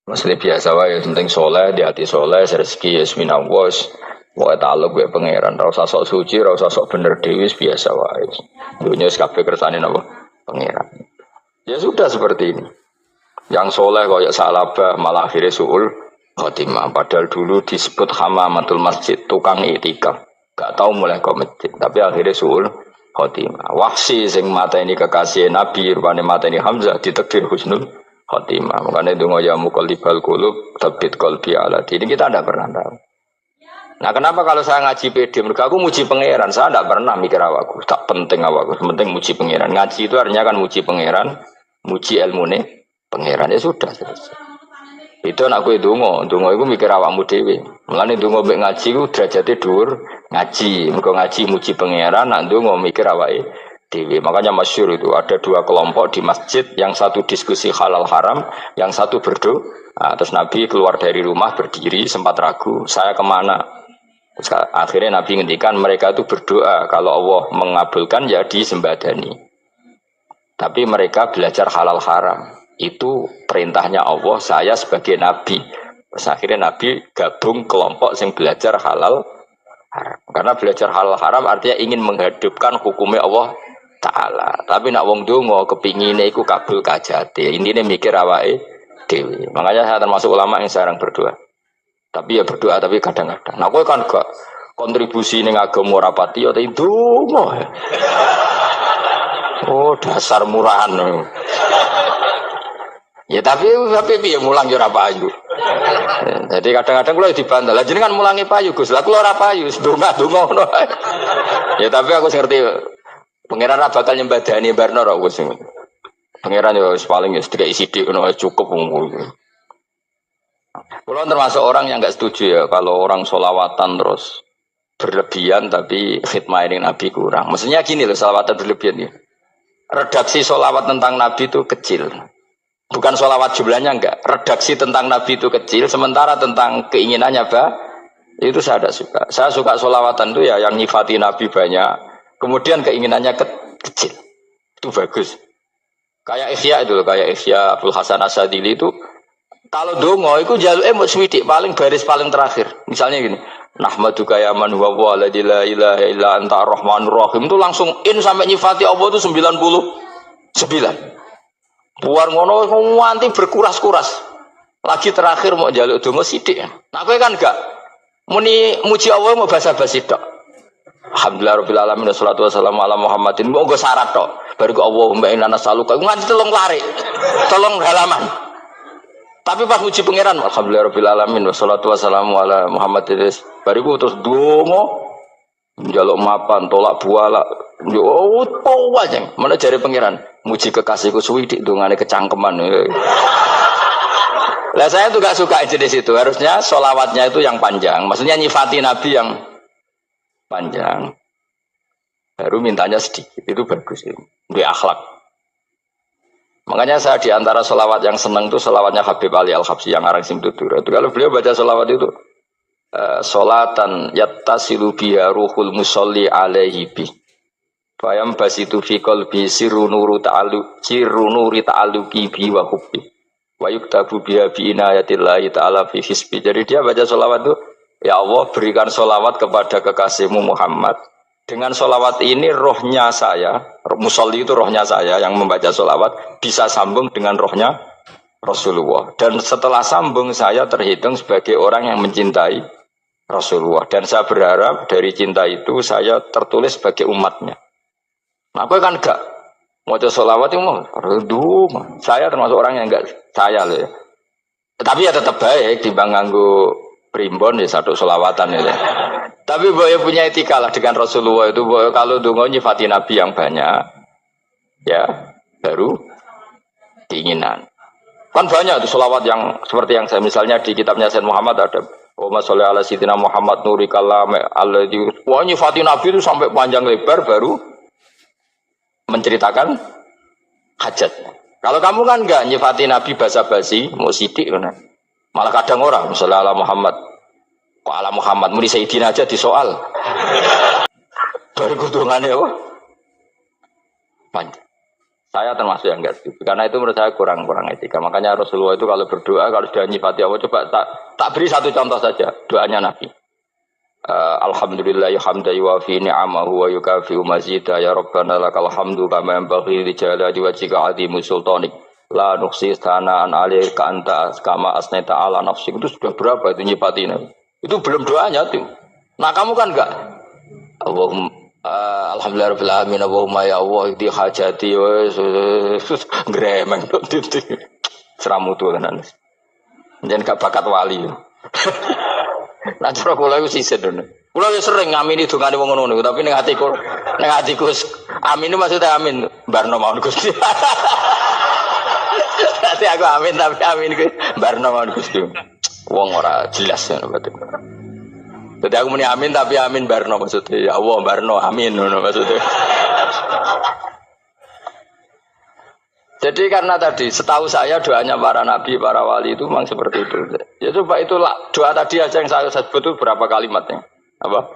Maksudnya biasa wae, yang penting soleh, di hati soleh, rezeki ya seminawas. Wae taluk gue pangeran, ra usah sok suci, ra usah sok bener dewi, biasa wae. Dunia kabeh kersane napa? Pangeran. Ya sudah seperti ini. Yang soleh koyok salabah malah akhirnya suul khotimah. Padahal dulu disebut hamamatul masjid, tukang itikaf. Gak tahu mulai kok masjid, tapi akhirnya suul khotimah. Wahsi sing mata ini kekasih Nabi, rupanya mata ini Hamzah ditakdir husnul khotimah. Makanya itu ya muqallibal qulub tsabbit qalbi ala dini. Kita tidak pernah tahu. Nah kenapa kalau saya ngaji PD, mereka aku muji pangeran, saya tidak pernah mikir awakku, tak penting awakku, penting muji pangeran. Ngaji itu artinya kan muji pangeran, muji ilmu nih pangeran, ya sudah selesai. Itu anakku itu dongo itu mikir awakmu dewi. Mulane dongo mbek ngaji ku derajate dhuwur, ngaji, mergo ngaji muji pangeran, nak dongo mikir awake dewi. Makanya masyhur itu ada dua kelompok di masjid, yang satu diskusi halal haram, yang satu berdoa. Nah, terus Nabi keluar dari rumah berdiri sempat ragu, saya kemana? Terus akhirnya Nabi ngendikan mereka itu berdoa kalau Allah mengabulkan ya disembadani. Tapi mereka belajar halal haram. Itu perintahnya Allah, saya sebagai Nabi. Terus akhirnya Nabi gabung kelompok yang belajar halal haram. Karena belajar halal haram artinya ingin menghidupkan hukumnya Allah Ta'ala. Tapi nak wong dongo kepinginnya iku kabul kajate. Intinya mikir awake dewi. Makanya saya termasuk ulama yang jarang berdoa. Tapi ya berdoa, tapi kadang-kadang. Nah, kowe kan gak kontribusi ning agama ora pati ya itu. Oh, dasar murahan. Ya tapi piye mulang ya ora payu. Jadi kadang-kadang kula dibantah. Lah jenengan mulangi payu, Gus. Lah kula ora payu, ndonga-ndonga ngono. Ya tapi aku ngerti pangeran ra bakal nyembadani barno ra Gus. Pangeran ya paling ya sedikit sithik ngono cukup ngono. Kalau termasuk orang yang nggak setuju ya kalau orang solawatan terus berlebihan tapi khidmah ini Nabi kurang. Maksudnya gini loh, solawatan berlebihan ya. Redaksi solawat tentang Nabi itu kecil. Bukan solawat jumlahnya enggak. Redaksi tentang Nabi itu kecil. Sementara tentang keinginannya itu saya tidak suka. Saya suka solawatan itu ya yang nyifati Nabi banyak. Kemudian keinginannya kecil. Itu bagus. Kayak Ihya itu loh. Kayak Ihya Abdul Hasan Asadili itu. Kalau dongo itu jaluknya mau swidik paling baris paling terakhir. Misalnya gini, nahmaduka ya man huwa wa la ilaha illa anta arrahmanur rahim itu langsung in sampai nyifati Allah itu 99. Buar ngono nganti berkuras-kuras. Lagi terakhir mau jaluk dongo sithik. Nah kowe kan enggak muni muji Allah mau basa-basi tok. Alhamdulillah rabbil alamin wassalatu wassalamu ala Muhammadin. Mau nggo syarat tok. Baru ke Allah mbak inna nasaluka nganti telung lari. Telung halaman. Tapi pas muji pangeran, alhamdulillah rabbil alamin wassalatu wassalamu ala Muhammadin. Bariku terus dongo njaluk mapan, tolak buala. Yo aja. Mana jare pangeran? Muji kekasihku suwi dik dongane kecangkeman. Lah saya tuh gak suka jenis itu. Harusnya solawatnya itu yang panjang. Maksudnya nyifati Nabi yang panjang. Baru mintanya sedikit. Itu bagus itu. Di akhlak. Makanya saya diantara solawat yang senang itu solawatnya Habib Ali Al-Habsyi yang arang Simtutura. Itu kalau beliau baca solawat itu solatan yattasilu biha ruhul musolli alaihi bi fayam basitu fi qalbi sirru nuri ta'alluqi bi wa hubbi wa yuktabu biha bi inayatillahi ta'ala fi hisbi. Jadi dia baca solawat itu, ya Allah berikan solawat kepada kekasihmu Muhammad. Dengan solawat ini rohnya saya, musolli itu rohnya saya yang membaca solawat bisa sambung dengan rohnya Rasulullah. Dan setelah sambung saya terhitung sebagai orang yang mencintai Rasulullah. Dan saya berharap dari cinta itu saya tertulis sebagai umatnya. Nah aku kan enggak mau solawat itu mau saya termasuk orang yang enggak saya loh ya. Tapi ya tetap baik dibanding nganggo primbon ya satu solawatan ya. Tapi boyo punya etika lah dengan Rasulullah itu. Boyo kalau dongo nyifati Nabi yang banyak, ya baru keinginan. Kan banyak tuh solawat yang seperti yang saya misalnya di kitabnya Sayyid Muhammad ada Allahumma sholli ala sayyidina Muhammad nuri kalam alladzi. Wah nyifati Nabi itu sampai panjang lebar baru menceritakan hajatnya. Kalau kamu kan enggak nyifati Nabi basa-basi, mau sidik kan. Malah kadang orang misalnya ala Muhammad. Kok ala Muhammad muni Sayyidina aja disoal. Baru kudungannya apa? Panjang. Saya termasuk yang enggak setuju. Karena itu menurut saya kurang etika. Makanya Rasulullah itu kalau berdoa, kalau sudah nyifati Allah, coba tak beri satu contoh saja doanya Nabi. Alhamdulillah hamdan yuwafi ni'amahu wa yukafi'u mazida ya Rabbana lakal hamdu kama yanbaghi li jalali wajhika 'azimi sultanik la nuqsi sana'an 'alaika anta kama asnaita 'ala nafsik. Itu sudah berapa itu nyifatin? Itu belum doanya tuh. Nah, kamu kan enggak Allahumma alhamdulillahirabbil alamin Allahumma ya Allah di hajati wes gremeng titik seramu tuh tenan. Jangan gak bakat wali. Nah, cara kula iku sisen dene. Kula yo sering ngamini dongane wong ngono, tapi ning atiku amin maksudnya amin barno mawon Gusti. Dadi aku amin tapi amin ku barno mawon Gusti. Wong ora jelas ngono berarti. Jadi aku muni amin tapi amin barno maksudnya. Ya Allah barno amin ngono maksudnya. Jadi karena tadi setahu saya doanya para nabi, para wali itu memang seperti itu. Ya coba itulah doa tadi aja yang saya sebut itu berapa kalimatnya? Apa?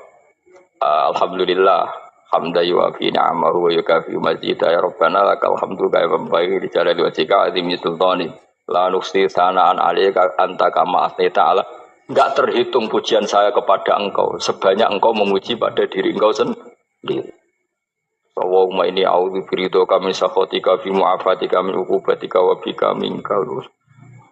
Alhamdulillah hamdan yuwafi ni'amahu wa yukafi'u mazida ya Rabbana lakal hamdu kama yanbaghi li jalali wajhika 'azimi sultani la nuqsi sana'an 'alaika anta kama asnaita 'ala. Enggak terhitung pujian saya kepada engkau sebanyak engkau memuji pada diri engkau sendiri. Allahumma inni a'udzu biridhoka min sakhatika fi mu'afatika min uqubatika wa bika minkal.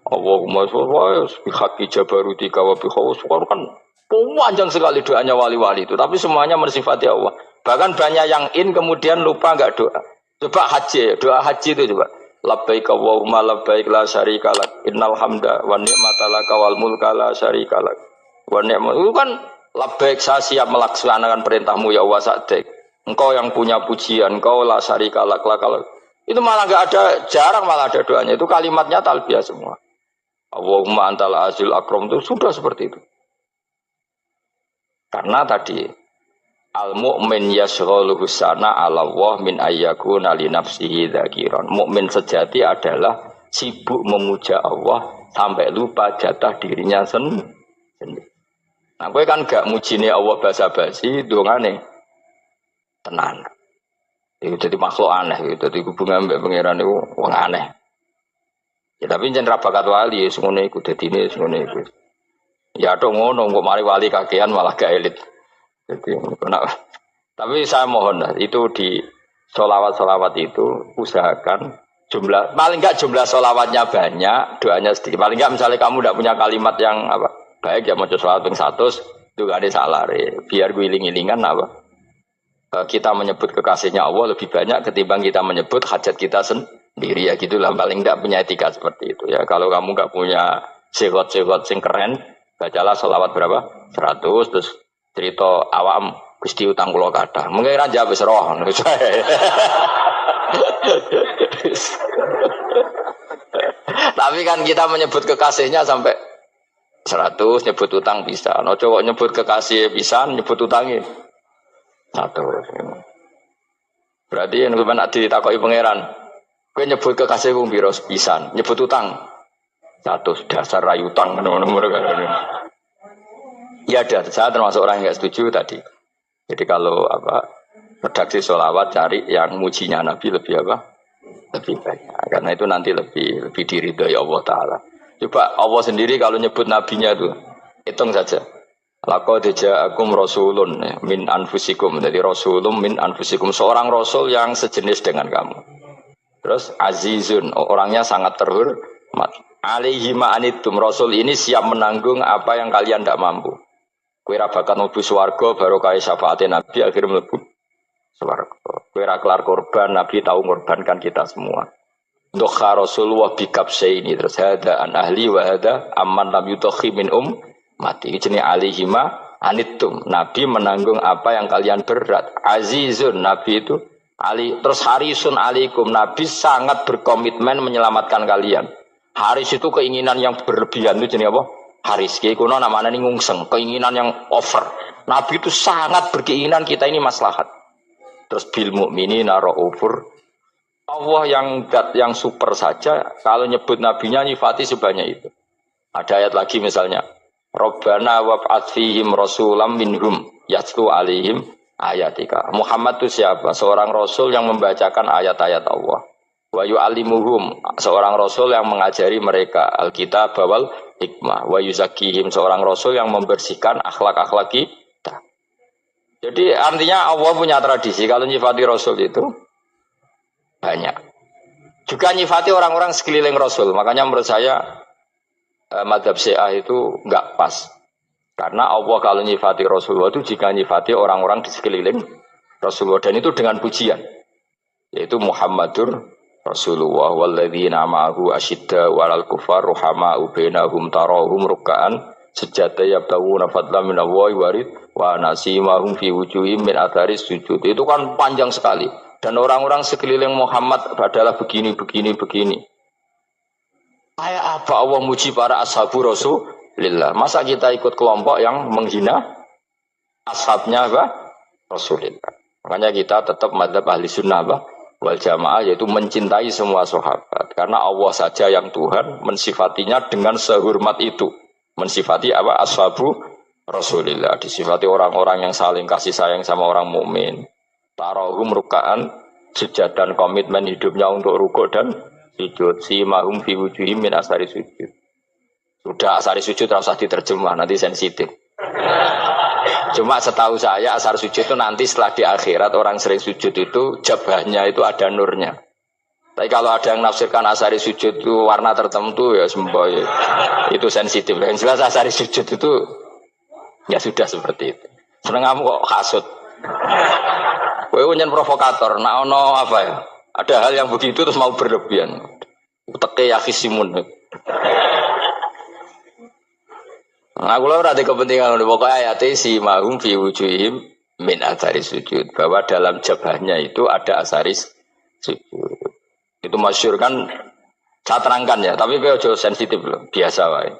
Allahumma sholli bi haqqi jabarutika wa bi khawfika kan panjang sekali doanya wali-wali itu, tapi semuanya mensifati Allah. Bahkan banyak yang kemudian lupa enggak doa. Coba haji, doa haji itu coba. Labbaik Allahumma labbaik la syarika lak innal hamda wa ni'mata laka wal mulka la syarika lak. Wa ni'mat itu kan labbaik saya siap melaksanakan perintahmu ya Allah sa'dik. Engkau yang punya pujian, engkau la syarika lak. Itu malah enggak ada, jarang malah ada doanya. Itu kalimatnya talbiyah semua. Allahumma antal azil akram itu sudah seperti itu. Karena tadi al-mu'min yashghaluhu sana 'ala Allah min ayyakuna li nafsihi dzakiran. Mukmin sejati adalah sibuk memuja Allah sampai lupa jatah dirinya sendiri. Nah, kowe kan gak mujine Allah basa-basi, dongane tenan. Itu jadi makhluk aneh, itu jadi hubungan mbek pangeran itu wong aneh. Ya tapi jen ra bakat wali ngono iku dadine ngono iku. Ya tok ngono kok mari wali kakean malah gak elit. Jadi tapi saya mohon itu di sholawat itu usahakan jumlah paling enggak jumlah sholawatnya banyak, doanya sedikit. Paling enggak misalnya kamu tidak punya kalimat yang apa baik ya mau sholawat ping 100 itu gak ada salah biar guling-gilingan apa. Kita menyebut kekasihnya Allah lebih banyak ketimbang kita menyebut hajat kita sendiri ya gitulah, paling tidak punya etika seperti itu ya. Kalau kamu nggak punya segot-segot sing keren, bacalah sholawat berapa 100 terus cerita awam Gusti utang kula kathah mengira jawab wis roh. Tapi kan kita menyebut kekasihnya sampai 100, nyebut utang bisa. No cowok nyebut kekasih bisa, nyebut utangnya satu. Berarti yang sampeyan ditakoki pangeran, kowe nyebut kekasihku piro pisan, nyebut utang 100 dasar rayu utang ngono-ngono kan. Ya ada, saya termasuk orang yang enggak setuju tadi. Jadi kalau apa redaksi sholawat cari yang mujinya Nabi lebih apa? Lebih banyak. Karena itu nanti lebih diridhoi Allah Taala. Coba Allah sendiri kalau nyebut nabinya itu hitung saja. Laqad ja'akum rasulun min anfusikum. Jadi rasulun min anfusikum, seorang rasul yang sejenis dengan kamu. Terus azizun, orangnya sangat terhormat. Alaihi ma'anitum, rasul ini siap menanggung apa yang kalian tidak mampu. Kowe ra bakat mlebu swarga barokah syafaate Nabi akhir mlebu swarga. Kowe ra kelar korban, Nabi tahu mengorbankan kita semua. Dokha Rasulullah bikabsaini terus hada an ahli wa hada amman lam yutakhi min mati jenenge alihima anittum. Nabi menanggung apa yang kalian berat. Azizun, Nabi itu ali terus harisun alaikum, Nabi sangat berkomitmen menyelamatkan kalian. Haris itu keinginan yang berlebihan itu jenenge apa? Haris kiye kuno namanya ini ngungseng, keinginan yang over. Nabi itu sangat berkeinginan kita ini maslahat. Terus bil mukminina raufur. Allah yang super saja kalau nyebut nabinya nyifati sebanyak itu. Ada ayat lagi misalnya, Rabbana wab'ats fihim rasulam minhum yatlu alaihim ayatika. Muhammad itu siapa? Seorang rasul yang membacakan ayat-ayat Allah. Wa yu'allimuhum, seorang rasul yang mengajari mereka alkitab wal hikmah. Wa yuzakkihim, seorang rasul yang membersihkan akhlak-akhlak kita. Jadi artinya Allah punya tradisi kalau nyifati rasul itu banyak. Juga nyifati orang-orang sekeliling rasul. Makanya menurut saya madzhab Syiah itu enggak pas. Karena Allah kalau nyifati Rasulullah itu jika nyifati orang-orang di sekeliling Rasulullah, dan itu dengan pujian, yaitu Muhammadur Rasulullah walladzina ma'ahu asyidda walal kufar ruhama'u bainahum tarahum ruk'an sujada yabtawuna fadlan minallahi warid wa nasimahum fi wujuhim min atharis sujud. Itu kan panjang sekali, dan orang-orang sekeliling Muhammad adalah begini. Kayak apa Allah muji para ashabu Rasulillah? Masa kita ikut kelompok yang menghina ashabnya apa? Rasulillah. Makanya kita tetap madzhab ahli sunnah apa? Wal jamaah, yaitu mencintai semua sahabat. Karena Allah saja yang Tuhan mensifatinya dengan sehormat itu. Mensifati apa? Ashabu Rasulillah. Disifati orang-orang yang saling kasih sayang sama orang mukmin. Tarahum ruk'an, sujud dan komitmen hidupnya untuk rukuk dan sujud. Si mahum fi wujuhim min asari sujud. Sudah asari sujud harus diterjemah, nanti sensitif. Cuma setahu saya asar sujud itu nanti setelah di akhirat orang sering sujud itu jabahnya itu ada nurnya. Tapi kalau ada yang nafsirkan asari sujud itu warna tertentu ya semboy. Itu sensitif. Yang jelas asari sujud itu ya sudah seperti itu. Seneng kamu kok hasut. Kowe nyen provokator, nak ono apa ya? Ada hal yang begitu terus mau berlebihan. Uteke ya khisimun. Nah, kalau ada kepentingan pokoknya ayat si mahum fi wujuhim min asaris sujud, bahwa dalam jabahnya itu ada asaris sujud. Itu masyhur kan, saya terangkan ya, tapi kau sensitif loh, biasa wae.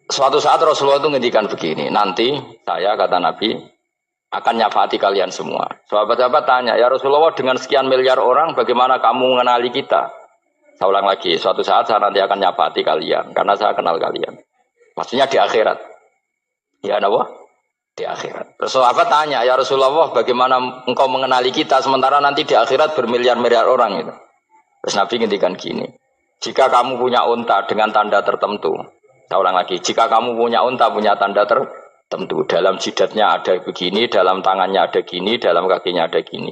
Suatu saat Rasulullah itu ngendikan begini, nanti saya kata Nabi akan nyafati kalian semua. Sahabat-sahabat tanya, ya Rasulullah dengan sekian miliar orang bagaimana kamu mengenali kita? Saya ulang lagi, suatu saat saya nanti akan nyapati kalian, karena saya kenal kalian. Maksudnya di akhirat. Ya apa? Di akhirat. Terus sahabat tanya, ya Rasulullah bagaimana engkau mengenali kita, sementara nanti di akhirat bermiliar-miliar orang itu. Terus Nabi ngendikan gini, jika kamu punya unta dengan tanda tertentu, saya ulang lagi, jika kamu punya unta punya tanda tertentu, dalam jidatnya ada begini, dalam tangannya ada gini, dalam kakinya ada gini.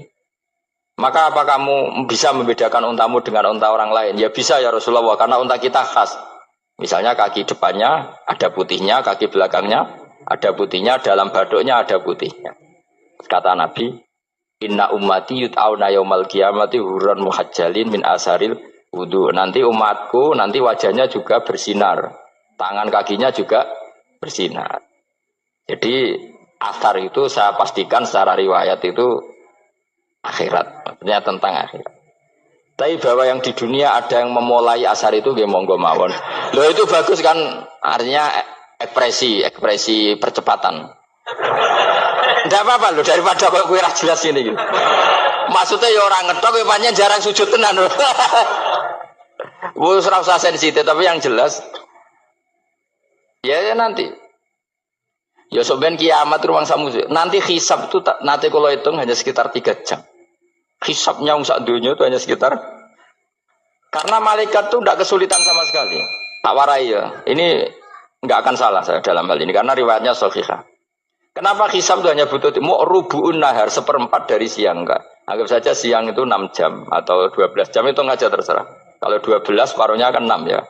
Maka apa kamu bisa membedakan untamu dengan unta orang lain? Ya bisa ya Rasulullah, karena unta kita khas. Misalnya kaki depannya ada putihnya, kaki belakangnya ada putihnya, dalam baduknya ada putihnya. Kata Nabi, inna ummati yut'auna yaumal qiyamati hurran muhajjalin min asaril wudu. Nanti umatku, nanti wajahnya juga bersinar. Tangan kakinya juga bersinar. Jadi asar itu saya pastikan secara riwayat itu akhirat, maksudnya tentang akhirat. Tapi bahwa yang di dunia ada yang memulai asar itu nggih monggo mawon. Loh itu bagus kan, artinya ekspresi percepatan. Ndak apa-apa loh, daripada kok kowe ora jelas ini gitu. Maksudnya ya orang ngetok kowe pancen jarang sujud tenan. Wis ora usah sensitif, tapi yang jelas ya nanti. Ya soben kiamat ruang samu. Nanti hisab itu nanti kalau hitung hanya sekitar 3 jam. Hisabnya sak dunia itu hanya sekitar, karena malaikat itu tidak kesulitan sama sekali. Tak warai ya. Ini nggak akan salah saya dalam hal ini karena riwayatnya sahihah. Kenapa hisab itu hanya butuh rubu'un nahar, 1/4 dari siang enggak? Anggap saja siang itu 6 jam atau 12 jam itu aja terserah. Kalau 12 paruhnya kan 6 ya.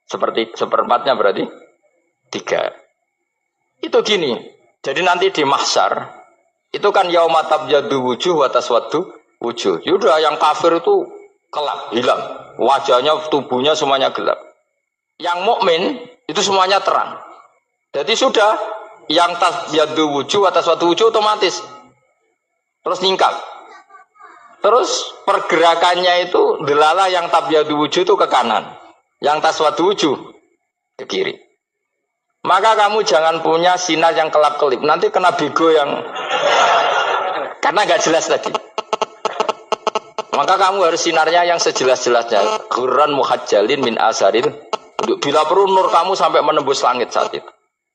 Seperti 1/4-nya berarti 3. Itu gini, jadi nanti di mahsyar itu kan yauma tabyaddu wujuh wa taswaddu wujuh. Yaudah yang kafir itu kelap, hilang. Wajahnya, tubuhnya semuanya gelap. Yang mukmin itu semuanya terang. Jadi sudah yang tabyaddu wujuh wa taswaddu wujuh otomatis terus nyingkap. Terus pergerakannya itu delalah yang tabyaddu wujuh itu ke kanan, yang taswaddu wujuh ke kiri. Maka kamu jangan punya sinar yang kelap-kelip. Nanti kena bego yang karena nggak jelas tadi. Maka kamu harus sinarnya yang sejelas-jelasnya. Hurran muhajjalin min asaril. Bila perlu nur kamu sampai menembus langit saat itu.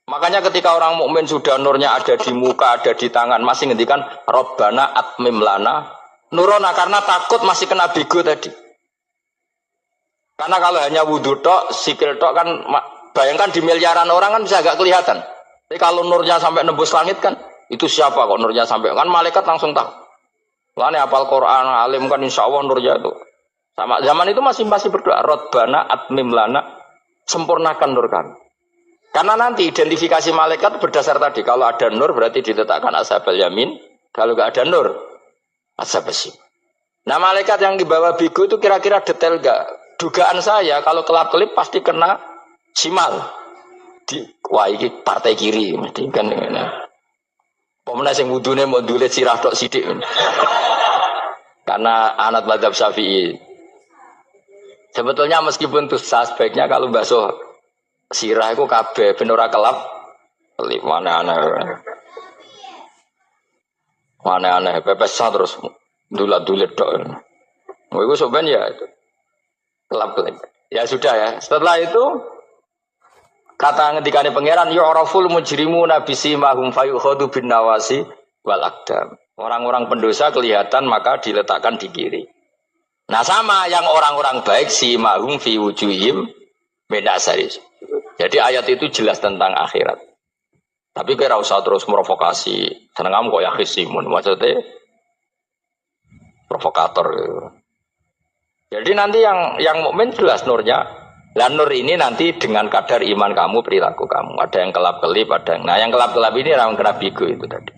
Makanya ketika orang mukmin sudah nurnya ada di muka, ada di tangan, masih ngendikan Rabbana atmim lana Nurona karena takut masih kena bigo tadi. Karena kalau hanya wudhu tok, sikil tok kan, bayangkan di miliaran orang kan bisa agak kelihatan. Tapi kalau nurnya sampai nembus langit kan, itu siapa kok nurnya sampai, kan malaikat langsung tahu. Makanya hafal Quran, alim kan insya Allah nurnya itu. Sama zaman itu masih berdoa, Rabbana atmim lana, sempurnakan nur kami. Karena nanti identifikasi malaikat berdasar tadi, kalau ada nur berarti diletakkan ashabal yamin, kalau nggak ada nur, ashabal shim. Nah malaikat yang dibawa bigo itu kira-kira detail gak? Dugaan saya kalau kelap-kelip pasti kena simal. Wah ini partai kiri mesti kan. Pemenang yang wudhunya mau dulit sirah tok sidik. Karena anak madzhab Syafi'i. Sebetulnya meskipun tuh sebaiknya kalau basuh sirah itu kabeh ben ora kelap. Kelip mana aneh pepesan terus dulat-dulit tok. Mau itu sebenarnya ya itu. Kelap-kelip. Ya sudah ya. Setelah itu kata ngendikane pangeran yu'raful mujrimuna bisimahum fayukhadu bin nawasi wal aqdam. Orang-orang pendosa kelihatan maka diletakkan di kiri. Nah sama yang orang-orang baik simahum fi wujuhim min asaris. Jadi ayat itu jelas tentang akhirat. Tapi kira usah terus merovokasi. Seneng kamu kok ya khisimun maksudnya provokator gitu. Jadi nanti yang mukmin jelas nurnya. Lah nur ini nanti dengan kadar iman kamu, perilaku kamu. Ada yang kelap-kelip, ada yang. Nah, yang kelap-kelip ini yang kena bigo itu tadi.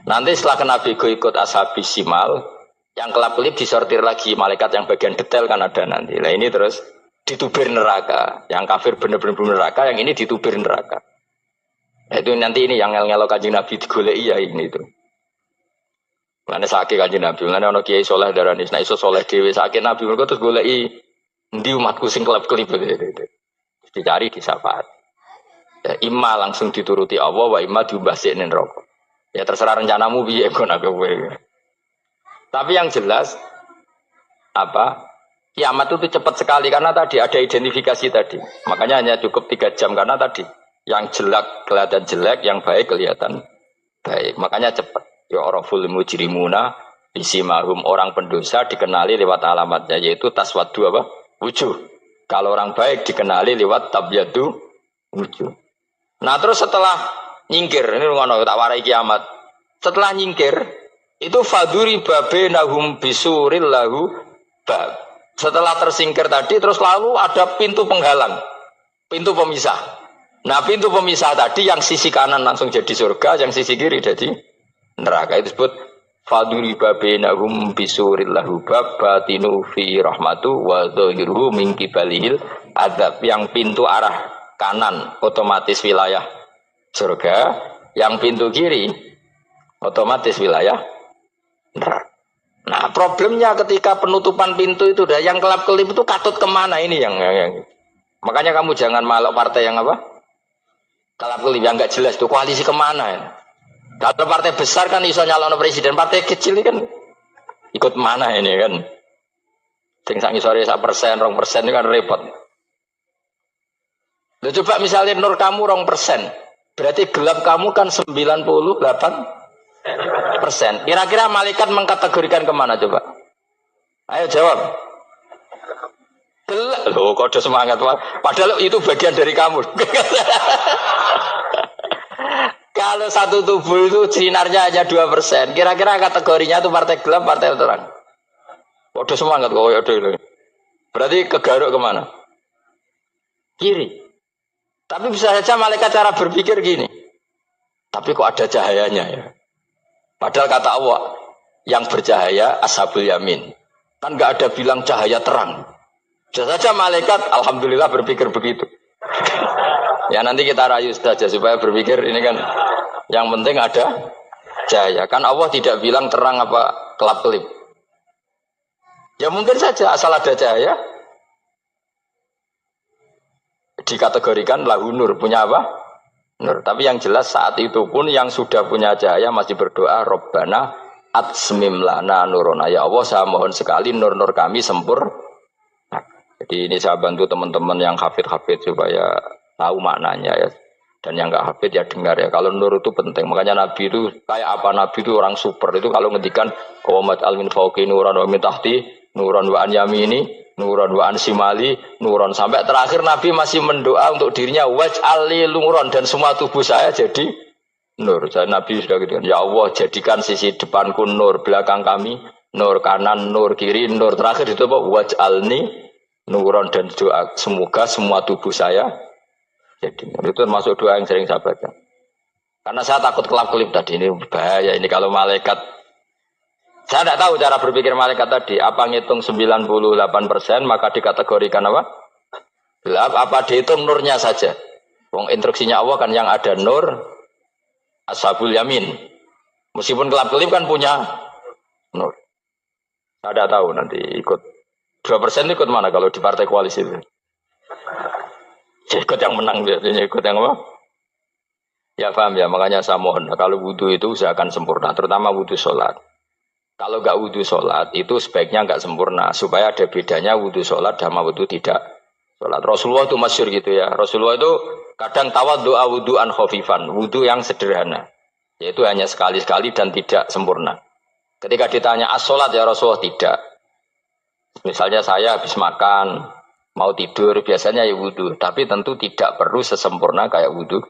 Nanti setelah kena bigo ikut ashabi simal, yang kelap-kelip disortir lagi malaikat yang bagian detail kan ada nanti. Nah, ini terus ditubir neraka. Yang kafir benar-benar neraka, yang ini ditubir neraka. Nah, itu nanti ini yang ngel-ngelo Kanjeng Nabi digoleki ya ini itu. Mulane sakit Kanjeng Nabi, mulane ana kiai saleh darani nek iso saleh dhewe sakit Nabi mergo terus goleki endi umatku sing kelep-kelip gitu. Dicari di syafaat. Ya imma langsung dituruti Allah wa imma diumbasine neraka. Ya terserah rencanamu piye kon aku kowe. Tapi yang jelas apa? Kiamat itu cepat sekali karena tadi ada identifikasi tadi. Makanya hanya cukup 3 jam karena tadi yang jelek kelihatan jelek, yang baik kelihatan baik. Makanya cepat. Ya oraful mujrimuna bisimahum, orang pendosa dikenali lewat alamatnya yaitu taswadu apa? Wujuh. Kalau orang baik dikenali lewat tabyadu wujuh. Nah terus setelah nyingkir, ini ngono tak warai kiamat. Setelah nyingkir itu faduri babenahum bisuril lahu bab. Setelah tersingkir tadi terus lalu ada pintu penghalang, pintu pemisah. Nah pintu pemisah tadi yang sisi kanan langsung jadi surga, yang sisi kiri jadi neraka. Itu disebut faduri babenahum bisuril lahu bab batinu fi rahmatu wa dhahiruhu min qibalihil adzab. Yang pintu arah kanan otomatis wilayah surga, yang pintu kiri otomatis wilayah neraka. Nah problemnya ketika penutupan pintu itu dah yang kelap-kelip itu katut kemana ini yang makanya kamu jangan malok partai yang apa kelap-kelip yang nggak jelas itu koalisi kemana ya. Kalau partai besar kan iso nyalon presiden, partai kecil ini kan ikut mana ini kan sing sak ngisore 1%, 2% ini kan repot. Loh, coba misalnya nur kamu 2%, berarti gelap kamu kan 98%. Kira-kira malaikat mengkategorikan kemana coba? Ayo jawab. Gelap. Loh, kode semangat padahal itu bagian dari kamu. Kalau satu tubuh itu sinarnya hanya 2%, kira-kira kategorinya itu partai gelap, partai terang. Kode semangat kok ya dulu. Berarti kegaruk kemana? Kiri. Tapi bisa saja malaikat cara berpikir gini. Tapi kok ada cahayanya ya? Padahal kata Allah, yang bercahaya ashabul yamin. Kan nggak ada bilang cahaya terang. Bisa saja malaikat, alhamdulillah berpikir begitu. Ya nanti kita rayu saja supaya berpikir ini kan yang penting ada cahaya. Kan Allah tidak bilang terang apa kelap-kelip. Ya mungkin saja asal ada cahaya dikategorikan lahu nur, punya apa? Nur. Tapi yang jelas saat itu pun yang sudah punya cahaya masih berdoa Rabbana atsmim lana nurona. Ya Allah saya mohon sekali nur-nur kami sempurna. Jadi ini saya bantu teman-teman yang hafid-hafid supaya tahu maknanya ya. Dan yang nggak hafid ya dengar ya. Kalau nur itu penting. Makanya Nabi itu kayak apa? Nabi itu orang super. Itu kalau ngendikan qawamat al min fauqi nuran wa min tahti nuran wa an yamini nuran wa an simali nuran, sampai terakhir Nabi masih mendoa untuk dirinya waj'al li nuran, dan semua tubuh saya jadi nur. Jadi Nabi sudah gitu kan. Ya Allah, jadikan sisi depanku nur, belakang kami nur, kanan nur, kiri nur, terakhir itu apa? Waj'alni nuran, dan doa semoga semua tubuh saya jadi nur. Itu termasuk doa yang sering saya baca. Karena saya takut kelap-kelip tadi, ini bahaya ini kalau malaikat. Saya tidak tahu cara berpikir malaikat tadi. Apa ngitung 98% maka dikategorikan apa? Gelap. Apa dihitung nurnya saja? Wong instruksinya Allah kan yang ada nur ashabul yamin. Meskipun kelap-kelip kan punya nur. Saya tidak tahu nanti ikut 2% ikut mana kalau di partai koalisi itu. Ya, ikut yang menang biasanya, ikut yang apa? Ya paham ya, makanya saya mohon. Kalau wudhu itu usahakan sempurna, terutama wudhu sholat. Kalau nggak wudhu sholat itu sebaiknya nggak sempurna, supaya ada bedanya wudhu sholat sama wudhu tidak sholat. Rasulullah itu masyhur gitu ya. Rasulullah itu kadang tawaddu'a wudhu'an khafifan, wudhu yang sederhana, yaitu hanya sekali-sekali dan tidak sempurna. Ketika ditanya as-sholat ya Rasulullah, tidak. Misalnya saya habis makan, mau tidur, biasanya ya wudhu, tapi tentu tidak perlu sesempurna kayak wudhu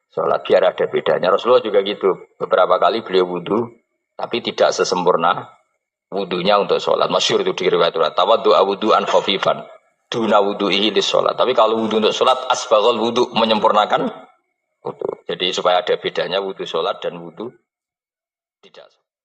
sholat, biar ada bedanya. Rasulullah juga gitu, beberapa kali beliau wudhu tapi tidak sesempurna wudunya untuk sholat. Masyhur itu di riwayat tawaddu'a wudhu'an khafifan duna wudhu'ihi lis sholat. Tapi kalau wudhu untuk sholat asbaghal wudhu, menyempurnakan wudhu. Jadi supaya ada bedanya wudhu sholat dan wudhu tidak sholat.